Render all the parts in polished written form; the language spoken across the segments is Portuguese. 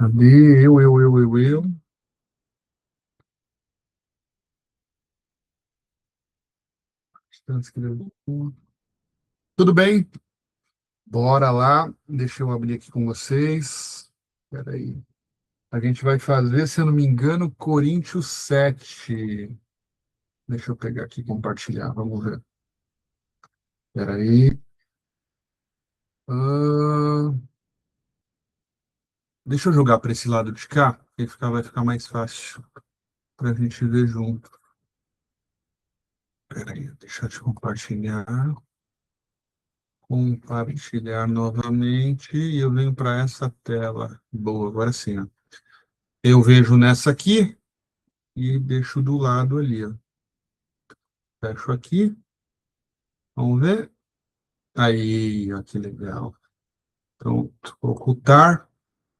Cadê? Eu. Transcrever. Tudo bem? Bora lá. Deixa eu abrir aqui com vocês. Espera aí. A gente vai fazer, se eu não me engano, Coríntios 7. Deixa eu pegar aqui e compartilhar. Vamos ver. Espera aí. Ah, deixa eu jogar para esse lado de cá, que vai ficar mais fácil para a gente ver junto. Espera aí, deixa eu te compartilhar. Compartilhar novamente e eu venho para essa tela. Boa, agora sim. Ó. Eu vejo nessa aqui e deixo do lado ali. Ó. Fecho aqui. Vamos ver. Aí, ó, que legal. Pronto. Ocultar.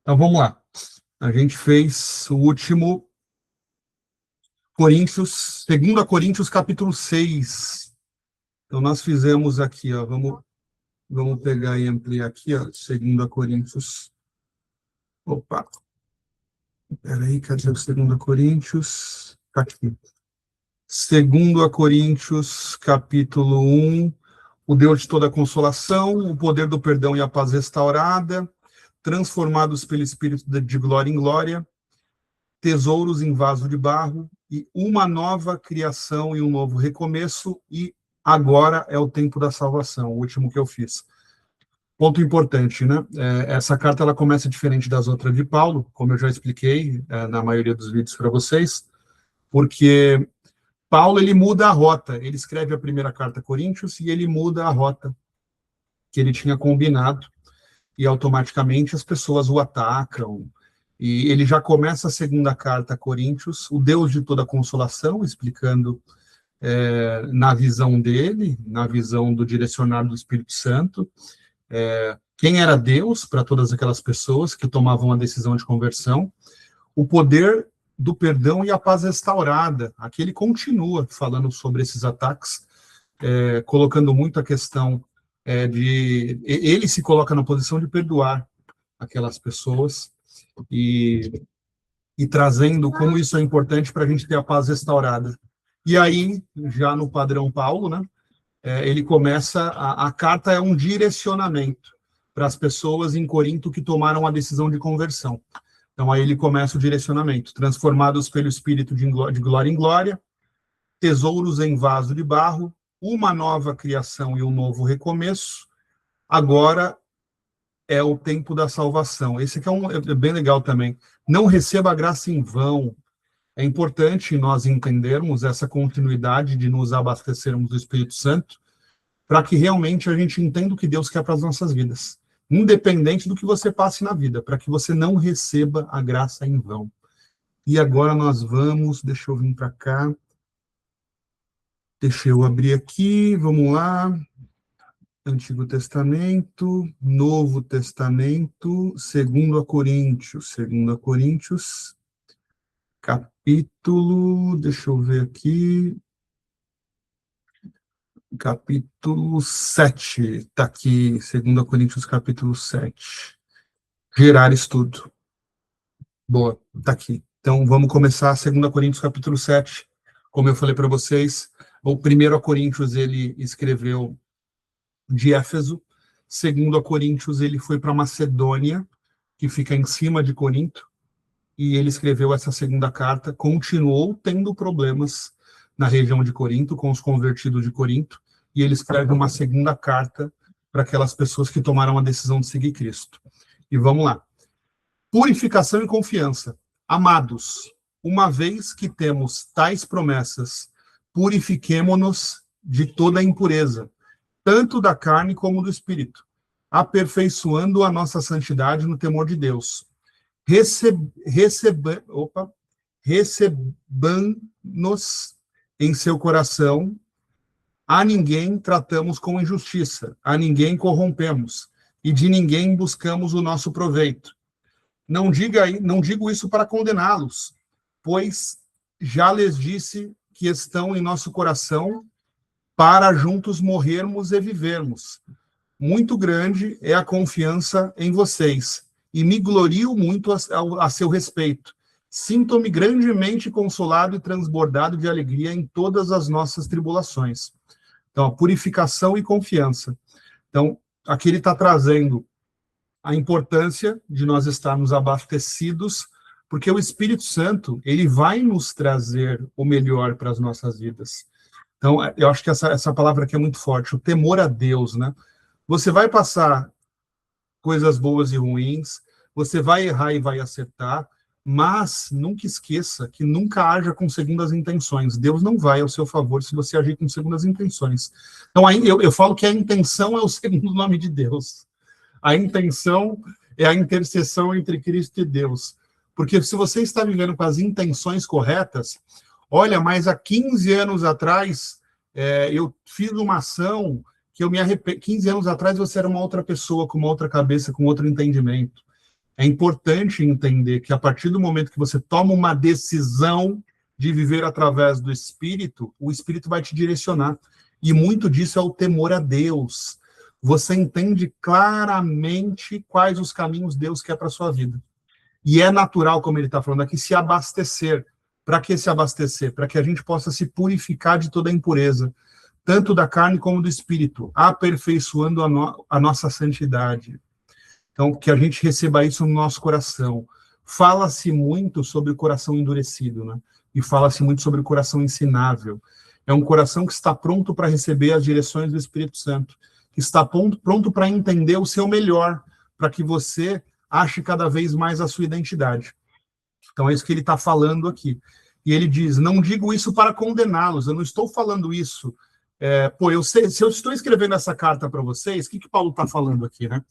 Então vamos lá. A gente fez o último Coríntios, 2 Coríntios, capítulo 6. Então nós fizemos aqui, ó. Vamos pegar e ampliar aqui, ó. 2 Coríntios. Opa. Peraí, cadê o 2 Coríntios? Tá aqui. 2 Coríntios, capítulo 1, o Deus de toda consolação, o poder do perdão e a paz restaurada, transformados pelo Espírito de glória em glória, tesouros em vaso de barro, e uma nova criação e um novo recomeço, e agora é o tempo da salvação, o último que eu fiz. Ponto importante, né? Essa carta ela começa diferente das outras de Paulo, como eu já expliquei na maioria dos vídeos para vocês, porque Paulo, ele muda a rota. Ele escreve a primeira carta a Coríntios e ele muda a rota que ele tinha combinado e automaticamente as pessoas o atacam. E ele já começa a segunda carta a Coríntios, o Deus de toda consolação, explicando na visão dele, na visão do direcionado do Espírito Santo, quem era Deus para todas aquelas pessoas que tomavam a decisão de conversão, o poder do perdão e a paz restaurada. Aqui ele continua falando sobre esses ataques, colocando muito a questão de... Ele se coloca na posição de perdoar aquelas pessoas e trazendo como isso é importante para a gente ter a paz restaurada. E aí, já no padrão Paulo, né, ele começa... A carta é um direcionamento para as pessoas em Corinto que tomaram a decisão de conversão. Então, aí ele começa o direcionamento. Transformados pelo Espírito de glória em glória, tesouros em vaso de barro, uma nova criação e um novo recomeço. Agora é o tempo da salvação. Esse aqui é bem legal também. Não receba a graça em vão. É importante nós entendermos essa continuidade de nos abastecermos do Espírito Santo para que realmente a gente entenda o que Deus quer para as nossas vidas. Independente do que você passe na vida, para que você não receba a graça em vão. E agora nós vamos, deixa eu vir para cá, deixa eu abrir aqui, vamos lá, Antigo Testamento, Novo Testamento, 2 Coríntios, capítulo, deixa eu ver aqui, capítulo 7, está aqui, 2 Coríntios, capítulo 7. Gerar estudo. Boa, está aqui. Então, vamos começar 2 Coríntios, capítulo 7. Como eu falei para vocês, o 1 Coríntios ele escreveu de Éfeso, 2 Coríntios ele foi para Macedônia, que fica em cima de Corinto, e ele escreveu essa segunda carta, continuou tendo problemas na região de Corinto, com os convertidos de Corinto, e ele escreve uma segunda carta para aquelas pessoas que tomaram a decisão de seguir Cristo. E vamos lá. Purificação e confiança. Amados, uma vez que temos tais promessas, purifiquemo-nos de toda impureza, tanto da carne como do espírito, aperfeiçoando a nossa santidade no temor de Deus. Recebam-nos em seu coração, a ninguém tratamos com injustiça, a ninguém corrompemos, e de ninguém buscamos o nosso proveito. Não digo isso para condená-los, pois já lhes disse que estão em nosso coração para juntos morrermos e vivermos. Muito grande é a confiança em vocês, e me glorio muito a seu respeito. Sinto-me grandemente consolado e transbordado de alegria em todas as nossas tribulações. Então, a purificação e confiança. Então, aqui ele está trazendo a importância de nós estarmos abastecidos, porque o Espírito Santo, ele vai nos trazer o melhor para as nossas vidas. Então, eu acho que essa palavra aqui é muito forte, o temor a Deus, né? Você vai passar coisas boas e ruins, você vai errar e vai acertar, mas nunca esqueça que nunca haja com segundas intenções. Deus não vai ao seu favor se você agir com segundas intenções. Então, aí eu falo que a intenção é o segundo nome de Deus. A intenção é a intercessão entre Cristo e Deus. Porque se você está vivendo com as intenções corretas, olha, mas há 15 anos atrás, eu fiz uma ação que eu me arrependo. 15 anos atrás você era uma outra pessoa, com uma outra cabeça, com outro entendimento. É importante entender que a partir do momento que você toma uma decisão de viver através do Espírito, o Espírito vai te direcionar. E muito disso é o temor a Deus. Você entende claramente quais os caminhos Deus quer para a sua vida. E é natural, como ele está falando aqui, se abastecer. Para que se abastecer? Para que a gente possa se purificar de toda a impureza, tanto da carne como do espírito, aperfeiçoando a nossa santidade. Então, que a gente receba isso no nosso coração. Fala-se muito sobre o coração endurecido, né? E fala-se muito sobre o coração ensinável. É um coração que está pronto para receber as direções do Espírito Santo, que está pronto para entender o seu melhor, para que você ache cada vez mais a sua identidade. Então, é isso que ele está falando aqui. E ele diz, não digo isso para condená-los, eu não estou falando isso. Se eu estou escrevendo essa carta para vocês, o que Paulo está falando aqui, né?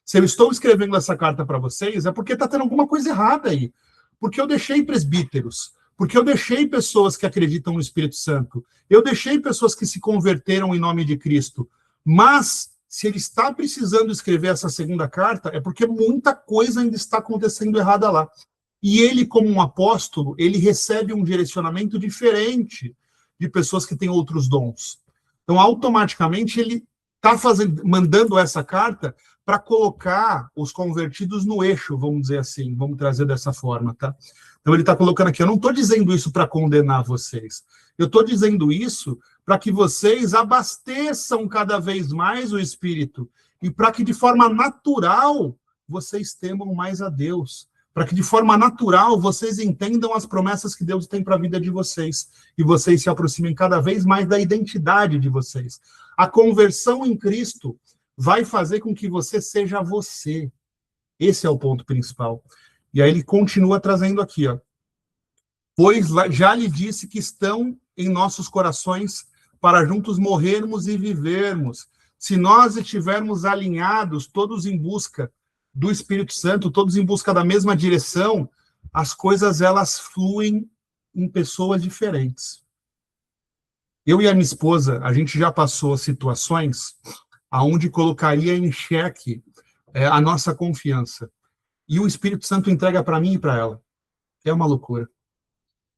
Se eu estou escrevendo essa carta para vocês, é porque está tendo alguma coisa errada aí. Porque eu deixei presbíteros, porque eu deixei pessoas que acreditam no Espírito Santo, eu deixei pessoas que se converteram em nome de Cristo. Mas, se ele está precisando escrever essa segunda carta, é porque muita coisa ainda está acontecendo errada lá. E ele, como um apóstolo, ele recebe um direcionamento diferente de pessoas que têm outros dons. Então, automaticamente, ele está mandando essa carta para colocar os convertidos no eixo, vamos dizer assim, vamos trazer dessa forma, tá? Então, ele está colocando aqui, eu não estou dizendo isso para condenar vocês, eu estou dizendo isso para que vocês abasteçam cada vez mais o Espírito e para que, de forma natural, vocês temam mais a Deus, para que, de forma natural, vocês entendam as promessas que Deus tem para a vida de vocês e vocês se aproximem cada vez mais da identidade de vocês. A conversão em Cristo vai fazer com que você seja você. Esse é o ponto principal. E aí ele continua trazendo aqui, ó. Pois já lhe disse que estão em nossos corações para juntos morrermos e vivermos. Se nós estivermos alinhados, todos em busca do Espírito Santo, todos em busca da mesma direção, as coisas elas fluem em pessoas diferentes. Eu e a minha esposa, a gente já passou situações aonde colocaria em xeque a nossa confiança. E o Espírito Santo entrega para mim e para ela. É uma loucura.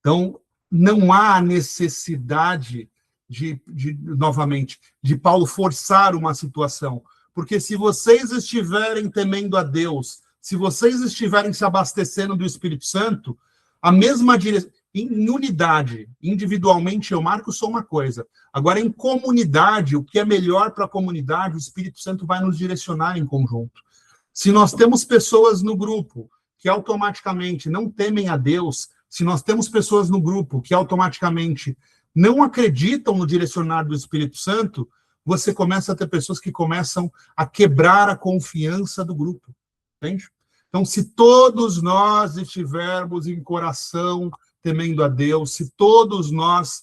Então, não há necessidade novamente, de Paulo forçar uma situação. Porque se vocês estiverem temendo a Deus, se vocês estiverem se abastecendo do Espírito Santo, a mesma direção, em unidade, individualmente eu marco só uma coisa. Agora, em comunidade, o que é melhor para a comunidade, o Espírito Santo vai nos direcionar em conjunto. Se nós temos pessoas no grupo que automaticamente não temem a Deus, se nós temos pessoas no grupo que automaticamente não acreditam no direcionar do Espírito Santo, você começa a ter pessoas que começam a quebrar a confiança do grupo. Entende? Então, se todos nós estivermos em coração temendo a Deus, se todos nós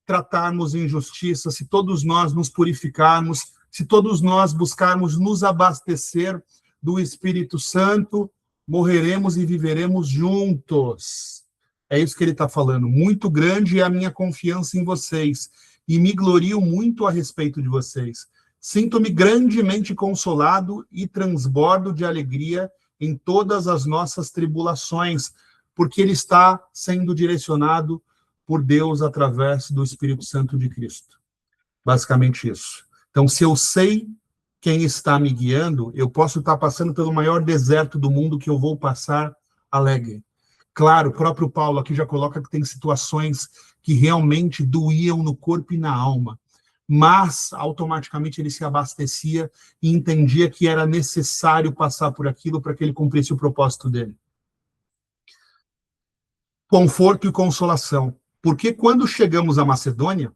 tratarmos injustiça, se todos nós nos purificarmos, se todos nós buscarmos nos abastecer do Espírito Santo, morreremos e viveremos juntos. É isso que ele está falando. Muito grande é a minha confiança em vocês, e me glorio muito a respeito de vocês. Sinto-me grandemente consolado e transbordo de alegria em todas as nossas tribulações, porque ele está sendo direcionado por Deus através do Espírito Santo de Cristo. Basicamente isso. Então, se eu sei quem está me guiando, eu posso estar passando pelo maior deserto do mundo que eu vou passar alegre. Claro, o próprio Paulo aqui já coloca que tem situações que realmente doíam no corpo e na alma, mas automaticamente ele se abastecia e entendia que era necessário passar por aquilo para que ele cumprisse o propósito dele. Conforto e consolação. Porque quando chegamos à Macedônia,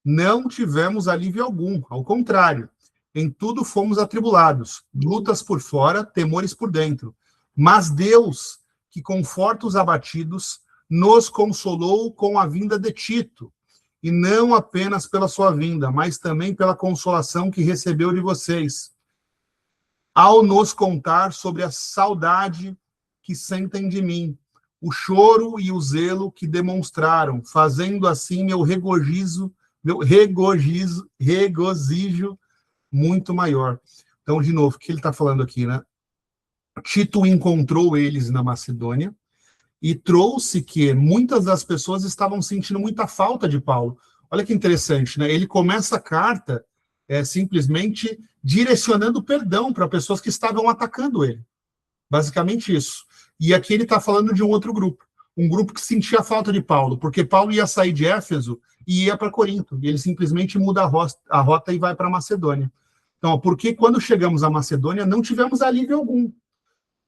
não tivemos alívio algum, ao contrário, em tudo fomos atribulados, lutas por fora, temores por dentro. Mas Deus, que conforta os abatidos, nos consolou com a vinda de Tito, e não apenas pela sua vinda, mas também pela consolação que recebeu de vocês, ao nos contar sobre a saudade que sentem de mim, o choro e o zelo que demonstraram, fazendo assim meu regozijo muito maior. Então, de novo, o que ele está falando aqui, né? Tito encontrou eles na Macedônia e trouxe que muitas das pessoas estavam sentindo muita falta de Paulo. Olha que interessante, né? Ele começa a carta simplesmente direcionando perdão para pessoas que estavam atacando ele. Basicamente isso. E aqui ele está falando de um outro grupo, um grupo que sentia falta de Paulo, porque Paulo ia sair de Éfeso e ia para Corinto, e ele simplesmente muda a rota e vai para Macedônia. Então, porque quando chegamos à Macedônia, não tivemos alívio algum.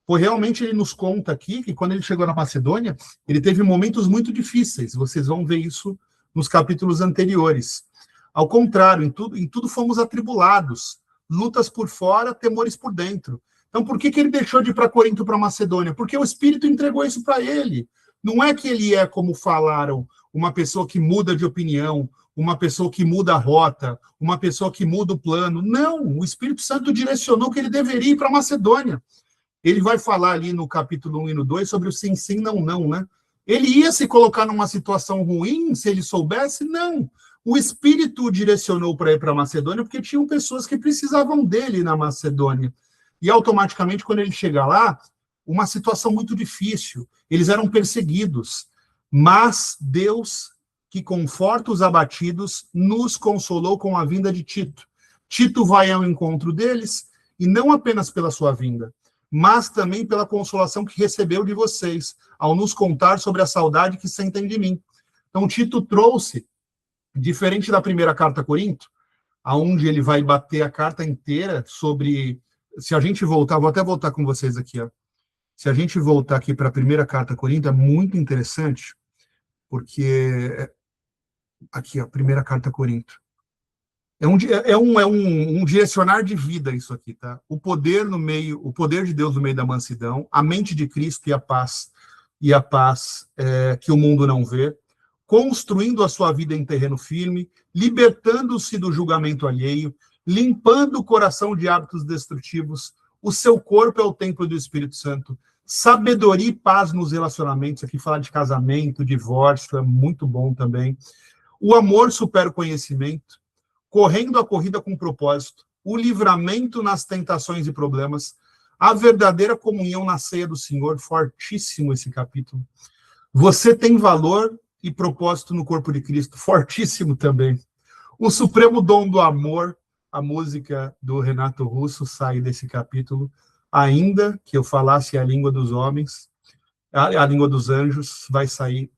Pois realmente ele nos conta aqui que quando ele chegou na Macedônia, ele teve momentos muito difíceis, vocês vão ver isso nos capítulos anteriores. Ao contrário, em tudo fomos atribulados, lutas por fora, temores por dentro. Então, por que ele deixou de ir para Corinto, para Macedônia? Porque o Espírito entregou isso para ele. Não é que ele é, como falaram, uma pessoa que muda de opinião, uma pessoa que muda a rota, uma pessoa que muda o plano. Não, o Espírito Santo direcionou que ele deveria ir para Macedônia. Ele vai falar ali no capítulo 1 e no 2 sobre o sim, sim, não, não, né? Ele ia se colocar numa situação ruim se ele soubesse? Não. O Espírito direcionou para ir para Macedônia porque tinham pessoas que precisavam dele na Macedônia. E automaticamente, quando ele chega lá, uma situação muito difícil. Eles eram perseguidos. Mas Deus, que conforta os abatidos, nos consolou com a vinda de Tito. Tito vai ao encontro deles, e não apenas pela sua vinda, mas também pela consolação que recebeu de vocês, ao nos contar sobre a saudade que sentem de mim. Então, Tito trouxe, diferente da primeira carta a Corinto, aonde ele vai bater a carta inteira sobre... Se a gente voltar, vou até voltar com vocês aqui, ó. Se a gente voltar aqui para a primeira carta a Corinto, é muito interessante, porque aqui, ó, primeira carta a Corinto. É um direcionar de vida isso aqui, tá? O poder de Deus no meio da mansidão, a mente de Cristo e a paz que o mundo não vê, construindo a sua vida em terreno firme, libertando-se do julgamento alheio, limpando o coração de hábitos destrutivos, o seu corpo é o templo do Espírito Santo, sabedoria e paz nos relacionamentos, aqui falar de casamento, divórcio, é muito bom também, o amor supera o conhecimento, correndo a corrida com propósito, o livramento nas tentações e problemas, a verdadeira comunhão na ceia do Senhor, fortíssimo esse capítulo. Você tem valor e propósito no corpo de Cristo, fortíssimo também. O supremo dom do amor, a música do Renato Russo sai desse capítulo, ainda que eu falasse a língua dos homens, a língua dos anjos, vai sair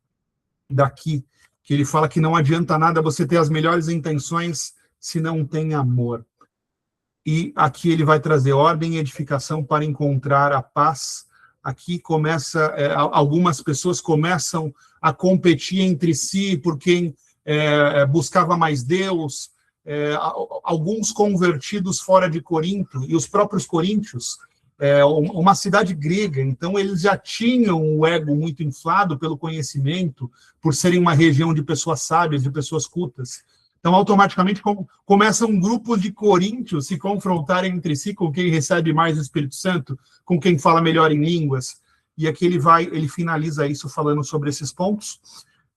daqui, que ele fala que não adianta nada você ter as melhores intenções se não tem amor. E aqui ele vai trazer ordem e edificação para encontrar a paz. Aqui começa, algumas pessoas começam a competir entre si por quem buscava mais Deus, alguns convertidos fora de Corinto, e os próprios coríntios, uma cidade grega, então eles já tinham o ego muito inflado pelo conhecimento, por serem uma região de pessoas sábias, de pessoas cultas. Então, automaticamente, começam grupos de coríntios se confrontarem entre si com quem recebe mais o Espírito Santo, com quem fala melhor em línguas. E aqui ele finaliza isso falando sobre esses pontos.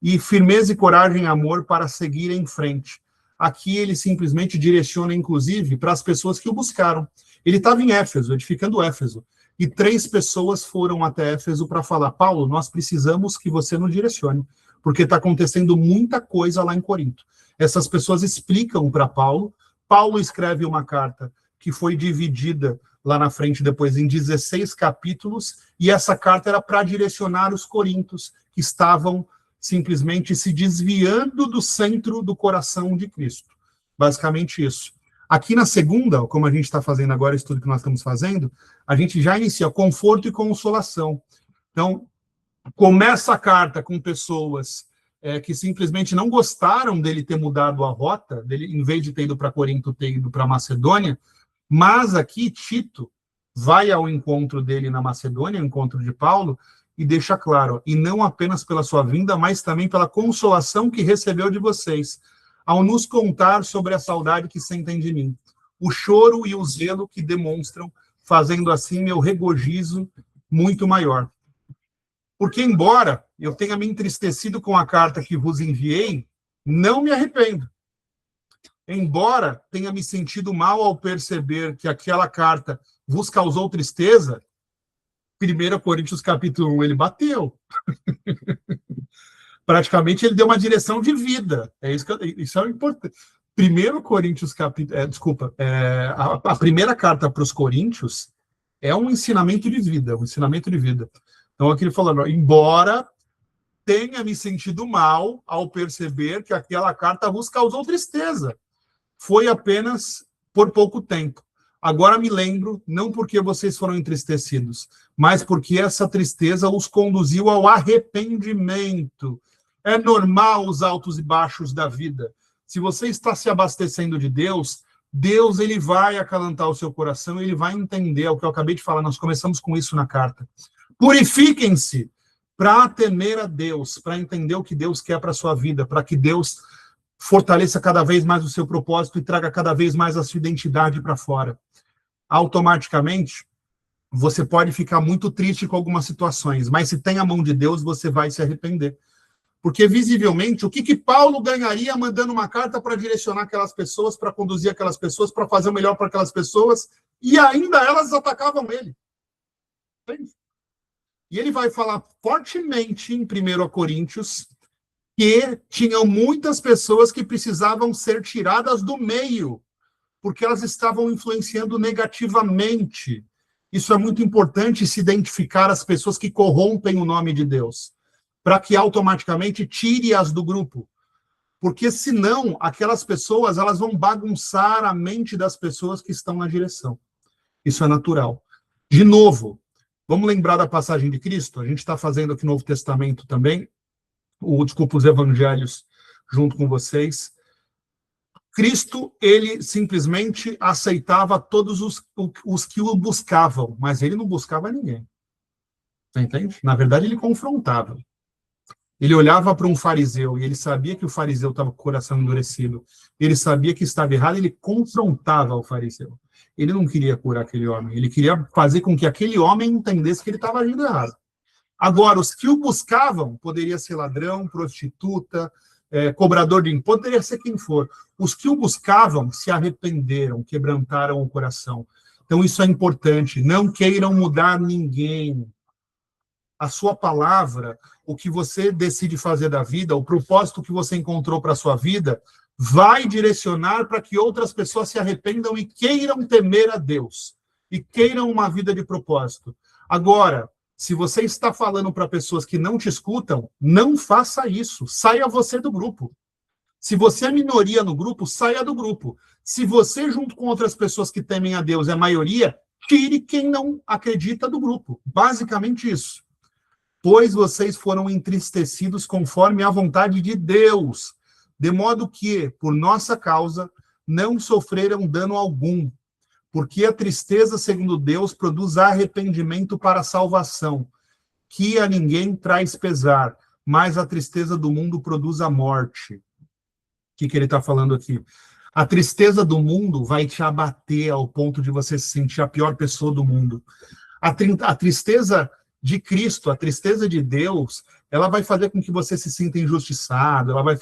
E firmeza e coragem e amor para seguir em frente. Aqui ele simplesmente direciona, inclusive, para as pessoas que o buscaram. Ele estava em Éfeso, edificando Éfeso. E 3 pessoas foram até Éfeso para falar: Paulo, nós precisamos que você nos direcione, porque está acontecendo muita coisa lá em Corinto. Essas pessoas explicam para Paulo. Paulo escreve uma carta que foi dividida lá na frente depois em 16 capítulos, e essa carta era para direcionar os coríntios que estavam simplesmente se desviando do centro do coração de Cristo. Basicamente isso. Aqui na segunda, como a gente está fazendo agora, isso tudo que nós estamos fazendo, a gente já inicia conforto e consolação. Então, começa a carta com pessoas que simplesmente não gostaram dele ter mudado a rota, dele, em vez de ter ido para Corinto, ter ido para Macedônia, mas aqui Tito vai ao encontro dele na Macedônia, ao encontro de Paulo, e deixa claro, e não apenas pela sua vinda, mas também pela consolação que recebeu de vocês, ao nos contar sobre a saudade que sentem de mim, o choro e o zelo que demonstram, fazendo assim meu regozijo muito maior. Porque, embora eu tenha me entristecido com a carta que vos enviei, não me arrependo. Embora tenha me sentido mal ao perceber que aquela carta vos causou tristeza, 1 Coríntios capítulo 1, ele bateu. Praticamente ele deu uma direção de vida. Isso é importante. 1 Coríntios capítulo... a primeira carta para os Coríntios é um ensinamento de vida, Então, aqui ele falando, embora tenha me sentido mal ao perceber que aquela carta vos causou tristeza, foi apenas por pouco tempo. Agora me lembro, não porque vocês foram entristecidos, mas porque essa tristeza os conduziu ao arrependimento. É normal os altos e baixos da vida. Se você está se abastecendo de Deus, Deus ele vai acalentar o seu coração, ele vai entender, é o que eu acabei de falar, nós começamos com isso na carta. Purifiquem-se para temer a Deus, para entender o que Deus quer para a sua vida, para que Deus fortaleça cada vez mais o seu propósito e traga cada vez mais a sua identidade para fora. Automaticamente, você pode ficar muito triste com algumas situações, mas se tem a mão de Deus, você vai se arrepender. Porque, visivelmente, o que Paulo ganharia mandando uma carta para direcionar aquelas pessoas, para conduzir aquelas pessoas, para fazer o melhor para aquelas pessoas, e ainda elas atacavam ele? Entende? E ele vai falar fortemente em 1 Coríntios que tinham muitas pessoas que precisavam ser tiradas do meio, porque elas estavam influenciando negativamente. Isso é muito importante, se identificar as pessoas que corrompem o nome de Deus, para que automaticamente tire-as do grupo. Porque senão, aquelas pessoas elas vão bagunçar a mente das pessoas que estão na direção. Isso é natural. De novo, vamos lembrar da passagem de Cristo? A gente está fazendo aqui no Novo Testamento também, os evangelhos junto com vocês. Cristo, ele simplesmente aceitava todos os que o buscavam, mas ele não buscava ninguém. Você entende? Na verdade, ele confrontava. Ele olhava para um fariseu e ele sabia que o fariseu estava com o coração endurecido. Ele sabia que estava errado, ele confrontava o fariseu. Ele não queria curar aquele homem, ele queria fazer com que aquele homem entendesse que ele estava agindo errado. Agora, os que o buscavam, poderia ser ladrão, prostituta, cobrador de imposto, poderia ser quem for. Os que o buscavam se arrependeram, quebrantaram o coração. Então, isso é importante. Não queiram mudar ninguém. A sua palavra, o que você decide fazer da vida, o propósito que você encontrou para a sua vida, vai direcionar para que outras pessoas se arrependam e queiram temer a Deus. E queiram uma vida de propósito. Agora, se você está falando para pessoas que não te escutam, não faça isso. Saia você do grupo. Se você é minoria no grupo, saia do grupo. Se você, junto com outras pessoas que temem a Deus, é maioria, tire quem não acredita do grupo. Basicamente isso. Pois vocês foram entristecidos conforme a vontade de Deus, de modo que, por nossa causa, não sofreram dano algum. Porque a tristeza, segundo Deus, produz arrependimento para a salvação, que a ninguém traz pesar, mas a tristeza do mundo produz a morte. O que ele está falando aqui? A tristeza do mundo vai te abater ao ponto de você se sentir a pior pessoa do mundo. A tristeza de Cristo, a tristeza de Deus, ela vai fazer com que você se sinta injustiçado, ela vai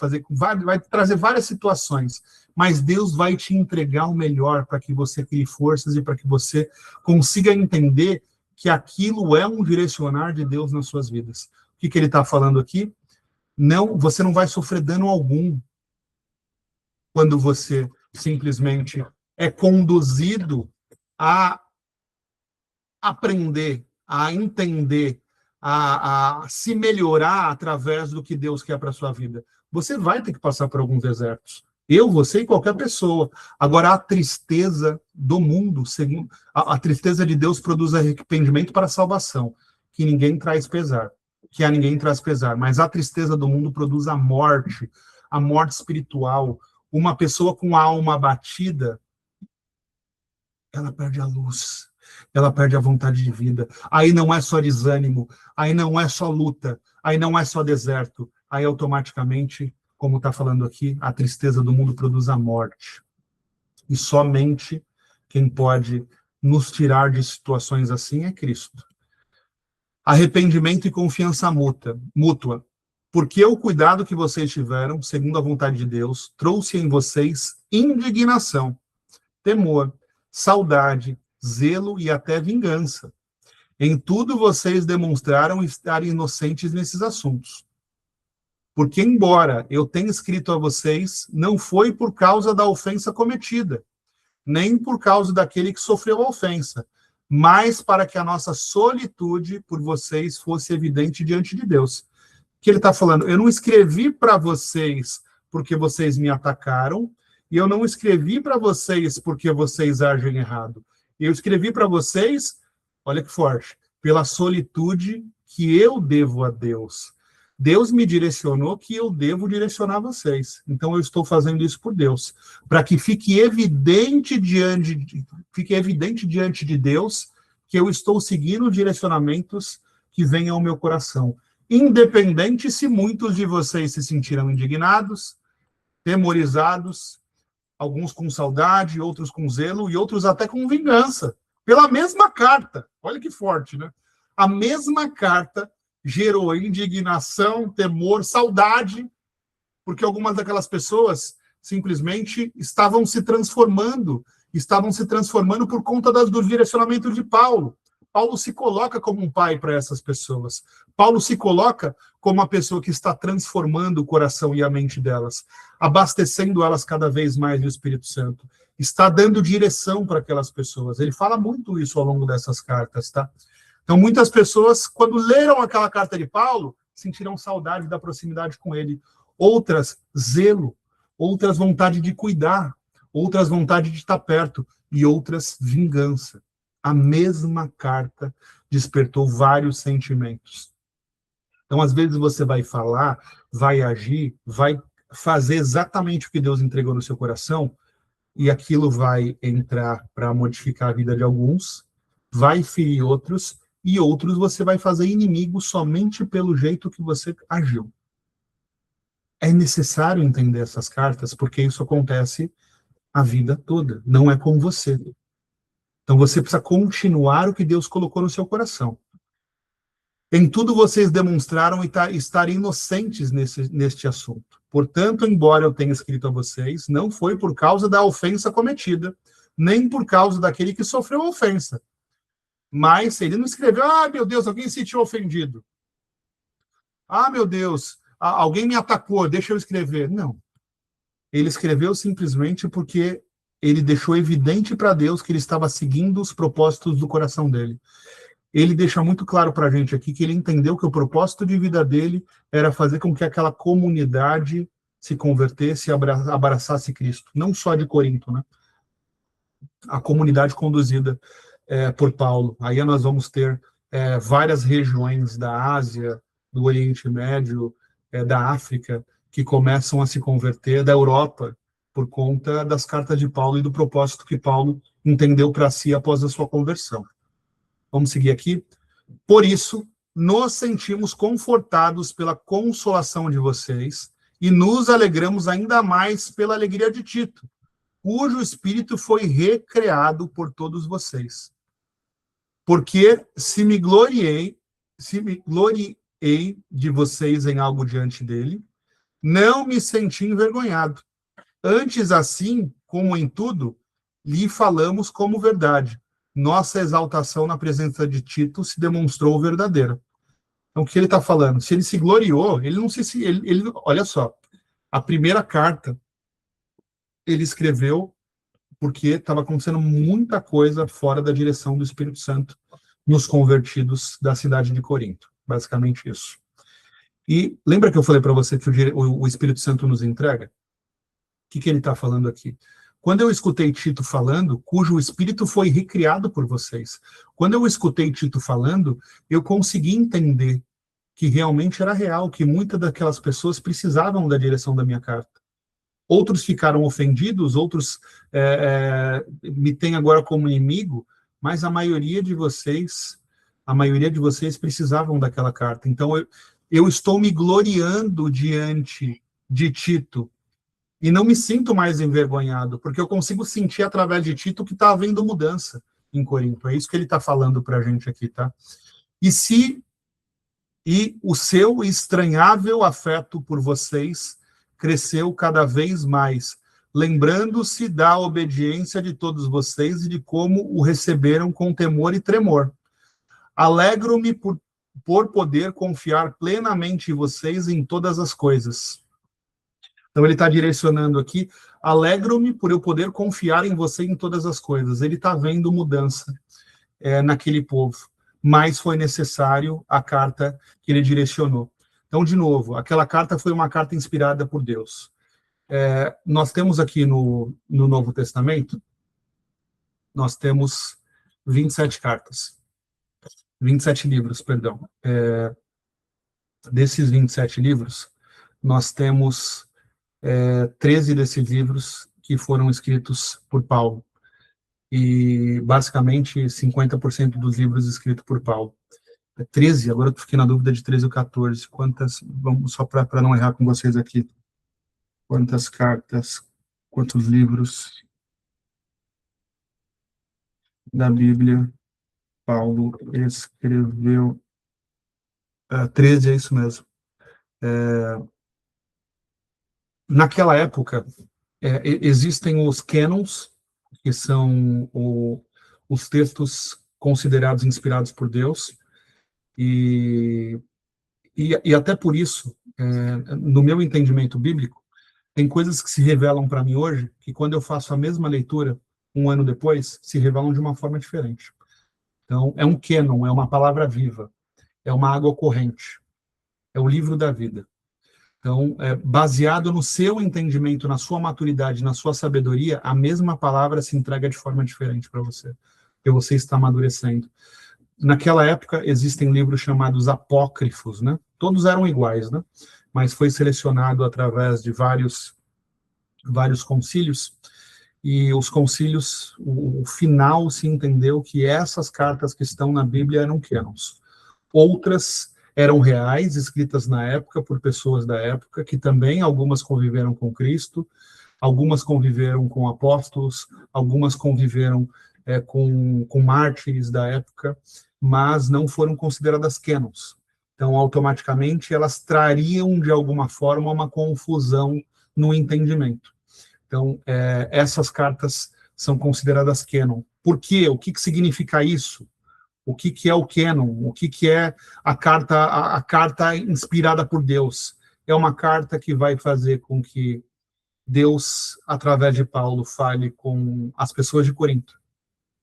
trazer várias situações, mas Deus vai te entregar o melhor para que você crie forças e para que você consiga entender que aquilo é um direcionar de Deus nas suas vidas. O que ele está falando aqui? Não, você não vai sofrer dano algum quando você simplesmente é conduzido a aprender, a entender, a se melhorar através do que Deus quer para a sua vida. Você vai ter que passar por alguns desertos. Eu, você e qualquer pessoa. Agora, a tristeza do mundo, segundo a tristeza de Deus produz arrependimento para a salvação, que ninguém traz pesar, que a ninguém traz pesar. Mas a tristeza do mundo produz a morte espiritual. Uma pessoa com a alma abatida, ela perde a luz, ela perde a vontade de vida. Aí não é só desânimo, aí não é só luta, aí não é só deserto, aí automaticamente, como está falando aqui, a tristeza do mundo produz a morte. E somente quem pode nos tirar de situações assim é Cristo. Arrependimento e confiança mútua. Porque o cuidado que vocês tiveram, segundo a vontade de Deus, trouxe em vocês indignação, temor, saudade, zelo e até vingança. Em tudo vocês demonstraram estar inocentes nesses assuntos. Porque, embora eu tenha escrito a vocês, não foi por causa da ofensa cometida, nem por causa daquele que sofreu a ofensa, mas para que a nossa solitude por vocês fosse evidente diante de Deus. Que ele está falando, eu não escrevi para vocês porque vocês me atacaram, e eu não escrevi para vocês porque vocês agem errado. Eu escrevi para vocês, olha que forte, pela solitude que eu devo a Deus. Deus me direcionou que eu devo direcionar vocês. Então eu estou fazendo isso por Deus, para que fique evidente diante de Deus que eu estou seguindo direcionamentos que venham ao meu coração. Independente se muitos de vocês se sentiram indignados, temorizados, alguns com saudade, outros com zelo e outros até com vingança, pela mesma carta. Olha que forte, né? A mesma carta gerou indignação, temor, saudade, porque algumas daquelas pessoas simplesmente estavam se transformando por conta do direcionamento de Paulo. Paulo se coloca como um pai para essas pessoas. Paulo se coloca como uma pessoa que está transformando o coração e a mente delas, abastecendo elas cada vez mais do Espírito Santo. Está dando direção para aquelas pessoas. Ele fala muito isso ao longo dessas cartas, tá? Então, muitas pessoas, quando leram aquela carta de Paulo, sentiram saudade da proximidade com ele. Outras, zelo. Outras, vontade de cuidar. Outras, vontade de estar perto. E outras, vingança. A mesma carta despertou vários sentimentos. Então, às vezes, você vai falar, vai agir, vai fazer exatamente o que Deus entregou no seu coração, e aquilo vai entrar para modificar a vida de alguns, vai ferir outros, e outros você vai fazer inimigos somente pelo jeito que você agiu. É necessário entender essas cartas, porque isso acontece a vida toda, não é com você. Então você precisa continuar o que Deus colocou no seu coração. Em tudo vocês demonstraram estar inocentes neste assunto. Portanto, embora eu tenha escrito a vocês, não foi por causa da ofensa cometida, nem por causa daquele que sofreu a ofensa. Mas ele não escreveu, meu Deus, alguém se sentiu ofendido. Meu Deus, alguém me atacou, deixa eu escrever. Não. Ele escreveu simplesmente porque ele deixou evidente para Deus que ele estava seguindo os propósitos do coração dele. Ele deixa muito claro para a gente aqui que ele entendeu que o propósito de vida dele era fazer com que aquela comunidade se convertesse e abraçasse Cristo. Não só de Corinto, né? A comunidade conduzida por Paulo. Aí nós vamos ter várias regiões da Ásia, do Oriente Médio, da África, que começam a se converter, da Europa, por conta das cartas de Paulo e do propósito que Paulo entendeu para si após a sua conversão. Vamos seguir aqui. Por isso, nos sentimos confortados pela consolação de vocês e nos alegramos ainda mais pela alegria de Tito, cujo espírito foi recriado por todos vocês. Porque se me gloriei de vocês em algo diante dele, não me senti envergonhado. Antes, assim como em tudo, lhe falamos como verdade. Nossa exaltação na presença de Tito se demonstrou verdadeira. Então, o que ele está falando? Se ele se gloriou, ele não se... olha só, a primeira carta ele escreveu porque estava acontecendo muita coisa fora da direção do Espírito Santo nos convertidos da cidade de Corinto. Basicamente isso. E lembra que eu falei para você que o Espírito Santo nos entrega? O que ele está falando aqui? Quando eu escutei Tito falando, cujo espírito foi recriado por vocês, quando eu escutei Tito falando, eu consegui entender que realmente era real, que muitas daquelas pessoas precisavam da direção da minha carta. Outros ficaram ofendidos, outros me têm agora como inimigo, mas a maioria de vocês precisavam daquela carta. Então, eu estou me gloriando diante de Tito, e não me sinto mais envergonhado, porque eu consigo sentir através de Tito que está havendo mudança em Corinto. É isso que ele está falando para a gente aqui, tá? E o seu estranhável afeto por vocês cresceu cada vez mais, lembrando-se da obediência de todos vocês e de como o receberam com temor e tremor. Alegro-me por poder confiar plenamente em vocês em todas as coisas. Então, ele está direcionando aqui, alegro-me por eu poder confiar em você em todas as coisas. Ele está vendo mudança naquele povo, mas foi necessário a carta que ele direcionou. Então, de novo, aquela carta foi uma carta inspirada por Deus. Nós temos aqui no Novo Testamento, nós temos 27 cartas. 27 livros, perdão. Desses 27 livros, nós temos 13 desses livros que foram escritos por Paulo. E, basicamente, 50% dos livros escritos por Paulo. 13, agora eu fiquei na dúvida de 13 ou 14. Quantas, vamos só para não errar com vocês aqui. Quantas cartas, quantos livros da Bíblia Paulo escreveu? 13, é isso mesmo. Naquela época, existem os canons, que são os textos considerados inspirados por Deus, e até por isso, no meu entendimento bíblico, tem coisas que se revelam para mim hoje, que quando eu faço a mesma leitura, um ano depois, se revelam de uma forma diferente. Então, é um cânon, é uma palavra viva, é uma água corrente, é o livro da vida. Então, baseado no seu entendimento, na sua maturidade, na sua sabedoria, a mesma palavra se entrega de forma diferente para você, porque você está amadurecendo. Naquela época, existem livros chamados apócrifos, né? Todos eram iguais, né? Mas foi selecionado através de vários concílios, e os concílios, o final se entendeu que essas cartas que estão na Bíblia eram canons. Outras eram reais, escritas na época por pessoas da época, que também algumas conviveram com Cristo, algumas conviveram com apóstolos, algumas conviveram com mártires da época, mas não foram consideradas canons. Então, automaticamente, elas trariam, de alguma forma, uma confusão no entendimento. Então, essas cartas são consideradas canon. Por quê? O que significa isso? O que é o canon? O que é a carta inspirada por Deus? É uma carta que vai fazer com que Deus, através de Paulo, fale com as pessoas de Corinto,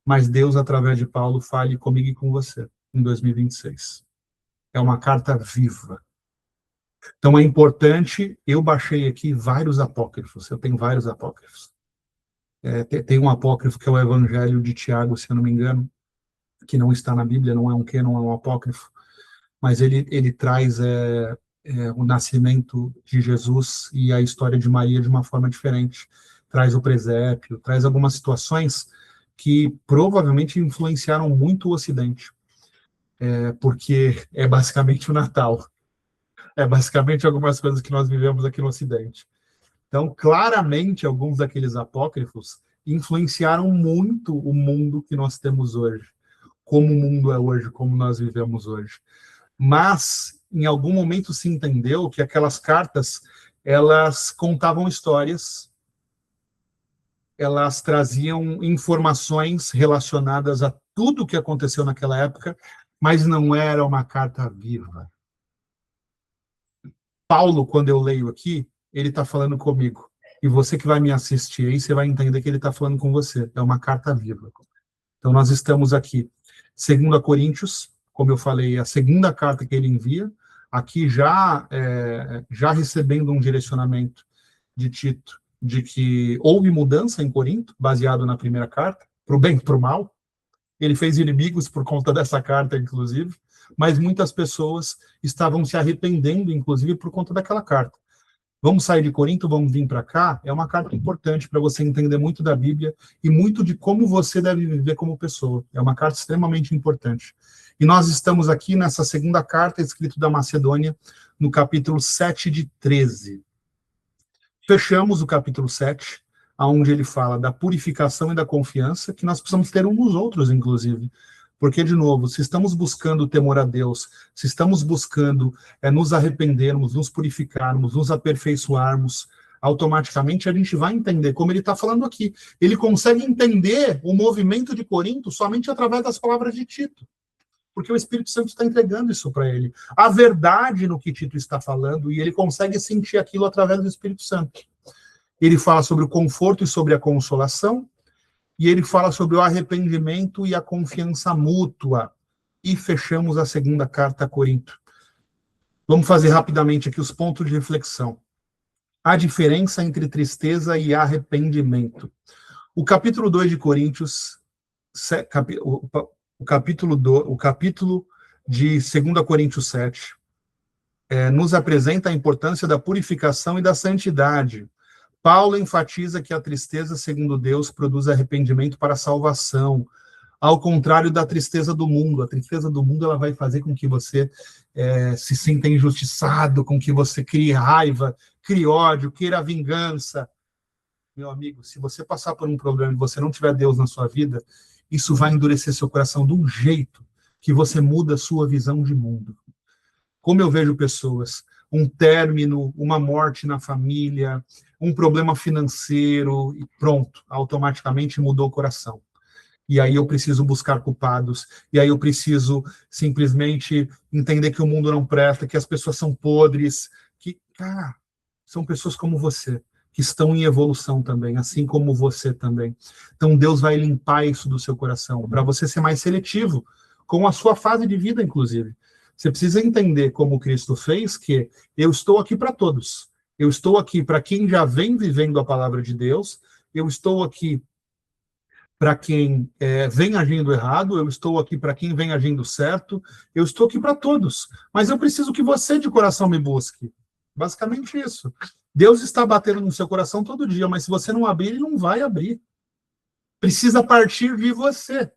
mas Deus, através de Paulo, fale comigo e com você, em 2026. É uma carta viva. Então, é importante, eu baixei aqui vários apócrifos, eu tenho vários apócrifos. Tem um apócrifo que é o Evangelho de Tiago, se eu não me engano, que não está na Bíblia, não é um cânon, é um apócrifo, mas ele traz o nascimento de Jesus e a história de Maria de uma forma diferente. Traz o presépio, traz algumas situações que provavelmente influenciaram muito o Ocidente, porque é basicamente o Natal. É basicamente algumas coisas que nós vivemos aqui no Ocidente. Então, claramente, alguns daqueles apócrifos influenciaram muito o mundo que nós temos hoje, como o mundo é hoje, como nós vivemos hoje. Mas, em algum momento se entendeu que aquelas cartas, elas contavam histórias, elas traziam informações relacionadas a tudo o que aconteceu naquela época, mas não era uma carta viva. Paulo, quando eu leio aqui, ele está falando comigo. E você que vai me assistir aí, você vai entender que ele está falando com você. É uma carta viva. Então, nós estamos aqui, 2 Coríntios, como eu falei, a segunda carta que ele envia, aqui já recebendo um direcionamento de Tito, de que houve mudança em Corinto, baseado na primeira carta, para o bem e para o mal. Ele fez inimigos por conta dessa carta, inclusive, mas muitas pessoas estavam se arrependendo, inclusive, por conta daquela carta. Vamos sair de Corinto, vamos vir para cá, é uma carta importante para você entender muito da Bíblia e muito de como você deve viver como pessoa. É uma carta extremamente importante. E nós estamos aqui nessa segunda carta, escrita da Macedônia, no capítulo 7 de 13. Fechamos o capítulo 7, onde ele fala da purificação e da confiança, que nós precisamos ter uns nos outros, inclusive. Porque, de novo, se estamos buscando o temor a Deus, se estamos buscando nos arrependermos, nos purificarmos, nos aperfeiçoarmos, automaticamente a gente vai entender, como ele está falando aqui. Ele consegue entender o movimento de Corinto somente através das palavras de Tito. Porque o Espírito Santo está entregando isso para ele. A verdade no que Tito está falando, e ele consegue sentir aquilo através do Espírito Santo. Ele fala sobre o conforto e sobre a consolação, e ele fala sobre o arrependimento e a confiança mútua. E fechamos a segunda carta a Corinto. Vamos fazer rapidamente aqui os pontos de reflexão. A diferença entre tristeza e arrependimento. O capítulo 2 de Coríntios, o capítulo de 2 Coríntios 7, nos apresenta a importância da purificação e da santidade. Paulo enfatiza que a tristeza, segundo Deus, produz arrependimento para a salvação, ao contrário da tristeza do mundo. A tristeza do mundo ela vai fazer com que você se sinta injustiçado, com que você crie raiva, crie ódio, queira vingança. Meu amigo, se você passar por um problema e você não tiver Deus na sua vida, isso vai endurecer seu coração de um jeito que você muda a sua visão de mundo. Como eu vejo pessoas, um término, uma morte na família, um problema financeiro, e pronto, automaticamente mudou o coração. E aí eu preciso buscar culpados, e aí eu preciso simplesmente entender que o mundo não presta, que as pessoas são podres, que, cara, são pessoas como você, que estão em evolução também, assim como você também. Então Deus vai limpar isso do seu coração, para você ser mais seletivo, com a sua fase de vida, inclusive. Você precisa entender, como Cristo fez, que eu estou aqui para todos. Eu estou aqui para quem já vem vivendo a palavra de Deus, eu estou aqui para quem vem agindo errado, eu estou aqui para quem vem agindo certo, eu estou aqui para todos. Mas eu preciso que você, de coração, me busque. Basicamente isso. Deus está batendo no seu coração todo dia, mas se você não abrir, ele não vai abrir. Precisa partir de você.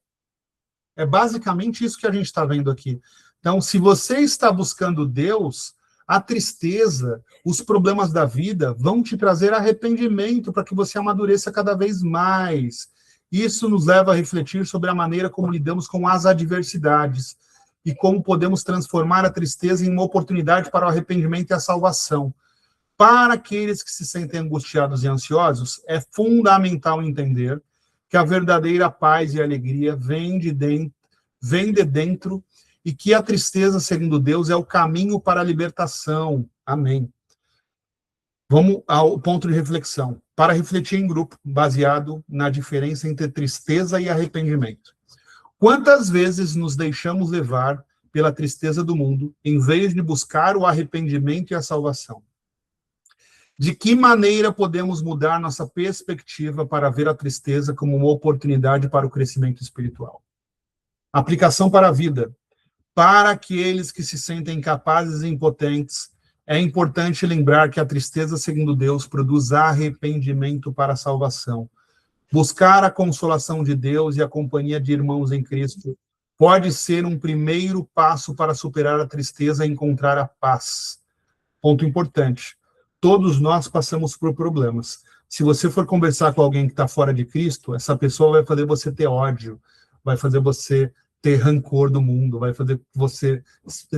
É basicamente isso que a gente está vendo aqui. Então, se você está buscando Deus, a tristeza, os problemas da vida vão te trazer arrependimento para que você amadureça cada vez mais. Isso nos leva a refletir sobre a maneira como lidamos com as adversidades e como podemos transformar a tristeza em uma oportunidade para o arrependimento e a salvação. Para aqueles que se sentem angustiados e ansiosos, é fundamental entender que a verdadeira paz e alegria vem de dentro e que a tristeza, segundo Deus, é o caminho para a libertação. Amém. Vamos ao ponto de reflexão. Para refletir em grupo, baseado na diferença entre tristeza e arrependimento. Quantas vezes nos deixamos levar pela tristeza do mundo, em vez de buscar o arrependimento e a salvação? De que maneira podemos mudar nossa perspectiva para ver a tristeza como uma oportunidade para o crescimento espiritual? Aplicação para a vida. Para aqueles que se sentem incapazes e impotentes, é importante lembrar que a tristeza, segundo Deus, produz arrependimento para a salvação. Buscar a consolação de Deus e a companhia de irmãos em Cristo pode ser um primeiro passo para superar a tristeza e encontrar a paz. Ponto importante. Todos nós passamos por problemas. Se você for conversar com alguém que está fora de Cristo, essa pessoa vai fazer você ter ódio, vai fazer você ter rancor do mundo, vai fazer você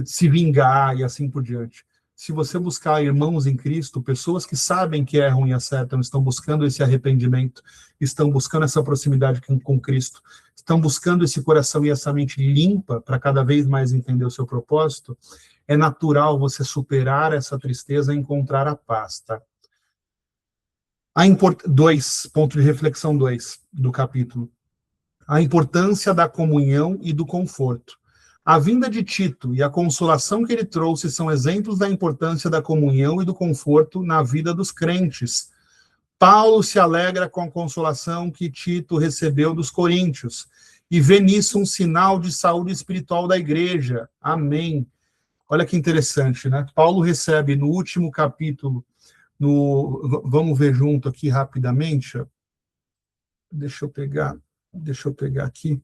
se vingar e assim por diante. Se você buscar irmãos em Cristo, pessoas que sabem que erram e acertam, estão buscando esse arrependimento, estão buscando essa proximidade com Cristo, estão buscando esse coração e essa mente limpa para cada vez mais entender o seu propósito, é natural você superar essa tristeza e encontrar a paz, tá? Ponto de reflexão 2 do capítulo. A importância da comunhão e do conforto. A vinda de Tito e a consolação que ele trouxe são exemplos da importância da comunhão e do conforto na vida dos crentes. Paulo se alegra com a consolação que Tito recebeu dos coríntios e vê nisso um sinal de saúde espiritual da igreja. Amém. Olha que interessante, né? Paulo recebe no último capítulo, vamos ver junto aqui rapidamente. Deixa eu pegar aqui.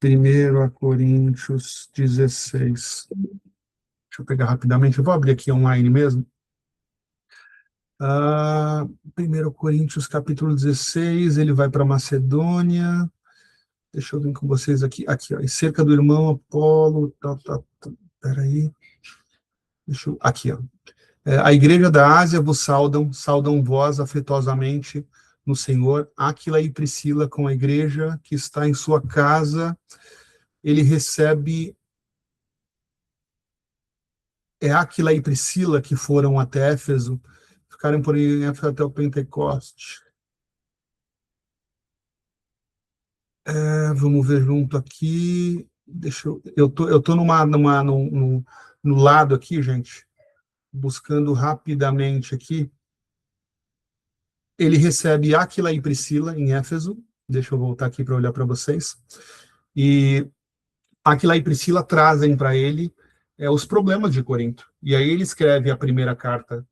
1 Coríntios 16. Deixa eu pegar rapidamente. Eu vou abrir aqui online mesmo. 1 Coríntios capítulo 16, ele vai para Macedônia. Deixa eu ver com vocês aqui. Aqui, ó, cerca do irmão Apolo. Peraí. Aqui, ó. A igreja da Ásia vos saudam vós afetuosamente no Senhor. Áquila e Priscila com a igreja que está em sua casa. Ele recebe... Áquila e Priscila que foram até Éfeso, ficaram por aí até o Pentecoste. Vamos ver junto aqui. Eu tô no lado aqui, gente, buscando rapidamente aqui. Ele recebe Áquila e Priscila em Éfeso. Deixa eu voltar aqui para olhar para vocês. E Áquila e Priscila trazem para ele os problemas de Corinto. E aí ele escreve a primeira carta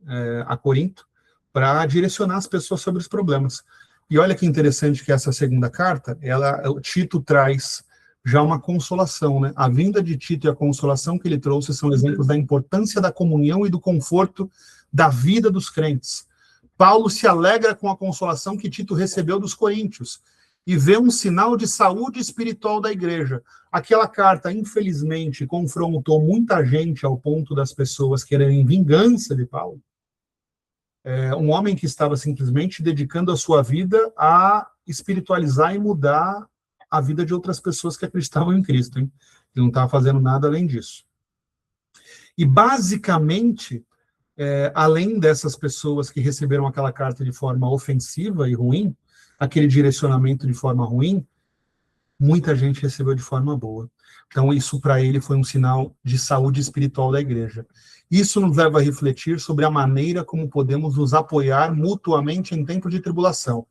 a Corinto para direcionar as pessoas sobre os problemas. E olha que interessante que essa segunda carta, o Tito traz já uma consolação, né? A vinda de Tito e a consolação que ele trouxe são exemplos da importância da comunhão e do conforto da vida dos crentes. Paulo se alegra com a consolação que Tito recebeu dos coríntios e vê um sinal de saúde espiritual da igreja. Aquela carta, infelizmente, confrontou muita gente ao ponto das pessoas quererem vingança de Paulo. Um homem que estava simplesmente dedicando a sua vida a espiritualizar e mudar a vida de outras pessoas que acreditavam em Cristo, hein? Ele não estava fazendo nada além disso. E, basicamente, além dessas pessoas que receberam aquela carta de forma ofensiva e ruim, aquele direcionamento de forma ruim, muita gente recebeu de forma boa. Então, isso para ele foi um sinal de saúde espiritual da igreja. Isso nos leva a refletir sobre a maneira como podemos nos apoiar mutuamente em tempo de tribulação.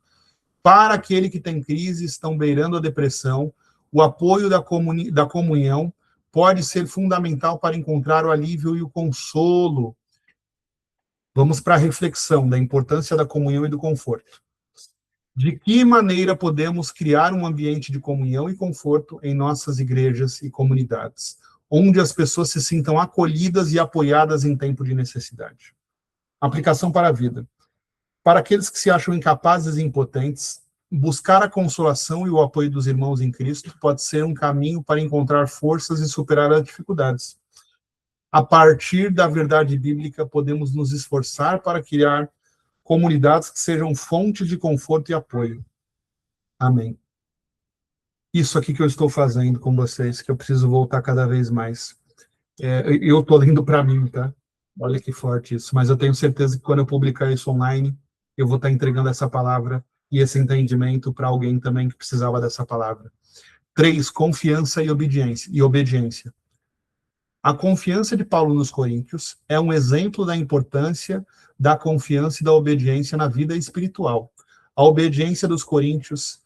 Para aquele que tem crise, estão beirando a depressão, o apoio da comunhão pode ser fundamental para encontrar o alívio e o consolo. Vamos para a reflexão da importância da comunhão e do conforto. De que maneira podemos criar um ambiente de comunhão e conforto em nossas igrejas e comunidades, onde as pessoas se sintam acolhidas e apoiadas em tempo de necessidade? Aplicação para a vida. Para aqueles que se acham incapazes e impotentes, buscar a consolação e o apoio dos irmãos em Cristo pode ser um caminho para encontrar forças e superar as dificuldades. A partir da verdade bíblica, podemos nos esforçar para criar comunidades que sejam fontes de conforto e apoio. Amém. Isso aqui que eu estou fazendo com vocês, que eu preciso voltar cada vez mais. Eu estou lendo para mim, tá? Olha que forte isso. Mas eu tenho certeza que quando eu publicar isso online, eu vou estar entregando essa palavra e esse entendimento para alguém também que precisava dessa palavra. 3, confiança e obediência. A confiança de Paulo nos Coríntios é um exemplo da importância da confiança e da obediência na vida espiritual. A obediência dos coríntios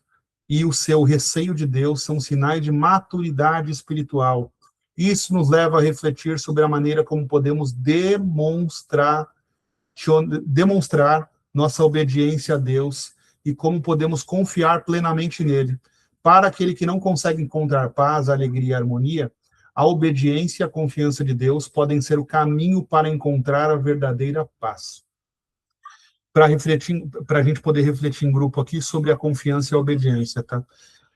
e o seu receio de Deus são sinais de maturidade espiritual. Isso nos leva a refletir sobre a maneira como podemos demonstrar nossa obediência a Deus e como podemos confiar plenamente nele. Para aquele que não consegue encontrar paz, alegria e harmonia, a obediência e a confiança de Deus podem ser o caminho para encontrar a verdadeira paz. Para a gente poder refletir em grupo aqui sobre a confiança e a obediência, tá?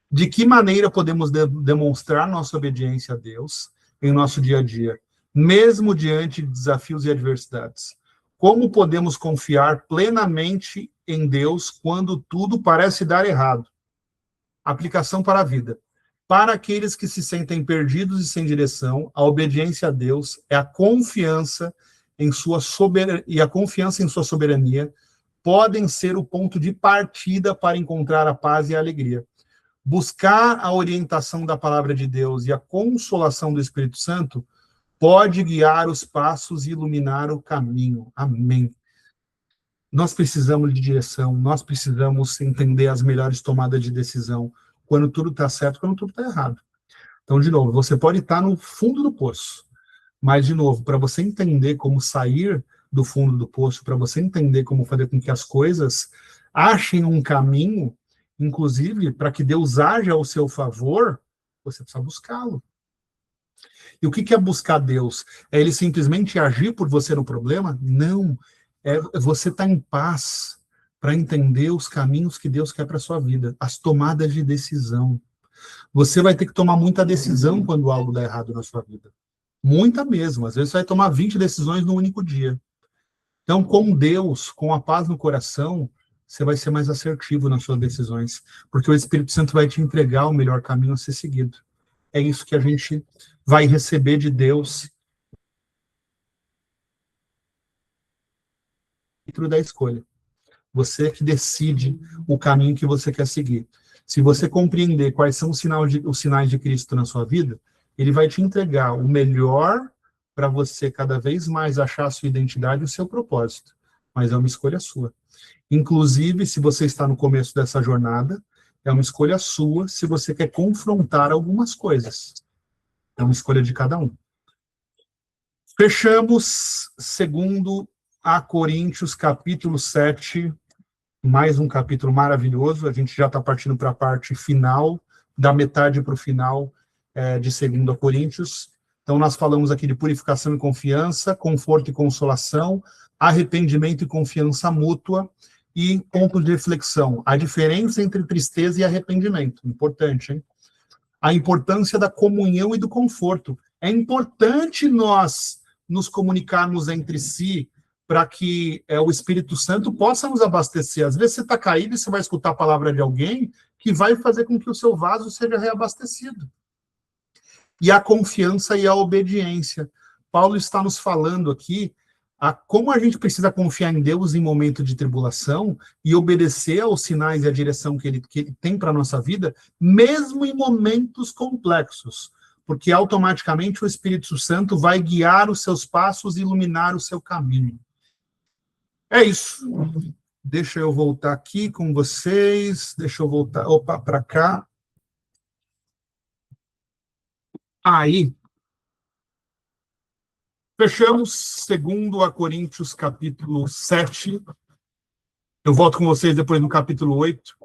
De que maneira podemos demonstrar nossa obediência a Deus em nosso dia a dia, mesmo diante de desafios e adversidades? Como podemos confiar plenamente em Deus quando tudo parece dar errado? Aplicação para a vida. Para aqueles que se sentem perdidos e sem direção, a obediência a Deus é a confiança em sua soberania, podem ser o ponto de partida para encontrar a paz e a alegria. Buscar a orientação da palavra de Deus e a consolação do Espírito Santo pode guiar os passos e iluminar o caminho. Amém. Nós precisamos de direção, nós precisamos entender as melhores tomadas de decisão, quando tudo está certo, quando tudo está errado. Então, de novo, você pode estar no fundo do poço, mas, de novo, para você entender como sair do fundo do poço, para você entender como fazer com que as coisas achem um caminho, inclusive, para que Deus haja ao seu favor, você precisa buscá-lo. E o que é buscar Deus? É ele simplesmente agir por você no problema? Não. É você estar em paz para entender os caminhos que Deus quer para a sua vida, as tomadas de decisão. Você vai ter que tomar muita decisão quando algo dá errado na sua vida. Muita mesmo. Às vezes você vai tomar 20 decisões num único dia. Então, com Deus, com a paz no coração, você vai ser mais assertivo nas suas decisões, porque o Espírito Santo vai te entregar o melhor caminho a ser seguido. É isso que a gente vai receber de Deus dentro da escolha. Você que decide o caminho que você quer seguir. Se você compreender quais são os sinais de Cristo na sua vida, ele vai te entregar o melhor para você cada vez mais achar a sua identidade e o seu propósito. Mas é uma escolha sua. Inclusive, se você está no começo dessa jornada, é uma escolha sua se você quer confrontar algumas coisas. É uma escolha de cada um. Fechamos, segundo a Coríntios, capítulo 7, mais um capítulo maravilhoso. A gente já está partindo para a parte final, da metade para o final de 2 Coríntios. Então, nós falamos aqui de purificação e confiança, conforto e consolação, arrependimento e confiança mútua, e ponto de reflexão, a diferença entre tristeza e arrependimento. Importante, hein? A importância da comunhão e do conforto. É importante nós nos comunicarmos entre si para que o Espírito Santo possa nos abastecer. Às vezes você está caído e você vai escutar a palavra de alguém que vai fazer com que o seu vaso seja reabastecido. E a confiança e a obediência. Paulo está nos falando aqui como a gente precisa confiar em Deus em momento de tribulação e obedecer aos sinais e à direção que ele tem para a nossa vida, mesmo em momentos complexos, porque automaticamente o Espírito Santo vai guiar os seus passos e iluminar o seu caminho. É isso. Deixa eu voltar aqui com vocês, deixa eu voltar, para cá. Aí, fechamos 2 Coríntios, capítulo 7. Eu volto com vocês depois no capítulo 8.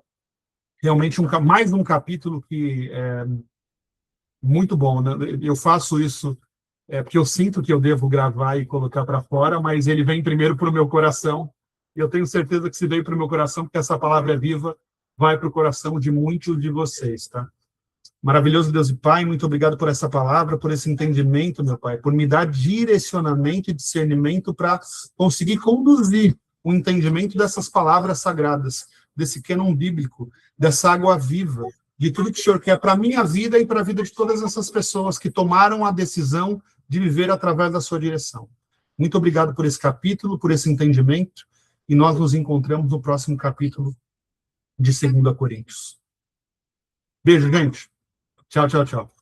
Realmente mais um capítulo que é muito bom, né? Eu faço isso porque eu sinto que eu devo gravar e colocar para fora, mas ele vem primeiro para o meu coração. E eu tenho certeza que se veio para o meu coração, porque essa palavra é viva, vai para o coração de muitos de vocês, tá? Maravilhoso Deus e Pai, muito obrigado por essa palavra, por esse entendimento, meu Pai, por me dar direcionamento e discernimento para conseguir conduzir o entendimento dessas palavras sagradas, desse cânon bíblico, dessa água viva, de tudo que o Senhor quer para a minha vida e para a vida de todas essas pessoas que tomaram a decisão de viver através da sua direção. Muito obrigado por esse capítulo, por esse entendimento, e nós nos encontramos no próximo capítulo de 2 Coríntios. Beijo, gente. Tchau, tchau, tchau.